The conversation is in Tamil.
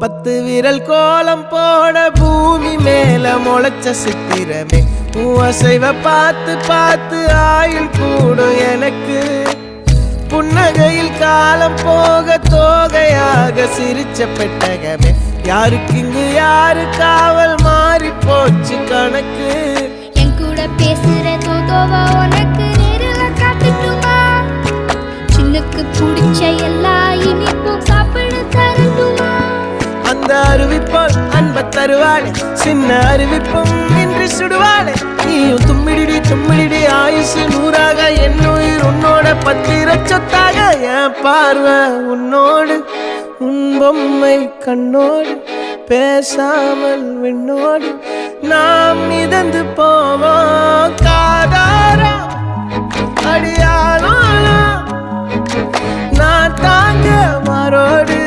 10 விரல் கோலம் போட பூமி மேல முளைச்ச சித்திரமே அசைவ பார்த்து பார்த்து ஆயுள் கூடும் எனக்கு புன்னகையில் காலம் போக தோகையாக சிரிச்ச பெட்டகமே யாருக்கு இங்கு யாரு காவல் மாறி போச்சு கணக்கு என் கூட பேசுற தோதோவா உனக்கு நேரில் காட்டுட்டுமா சின்னுக்கு பிடிச்ச எல்லா இனிப்பும் சாப்பிட தரட்டுமா அந்த அறிவிப்பால் அன்ப தருவாளே சின்ன அறிவிப்பும் இன்று சுடுவாளே நீயும் தும்மிடி ஆயுசு 100ஆக என் உயிர் உன்னோட 10 சொத்தாக என் பார்வை உன்னோடு உன் பொம்மை கண்ணோடு பேசாமல் விண்ணோடு நாம் மிதந்து போவோம் காதாரா அடியாளோ நான் தாங்க மாறோடு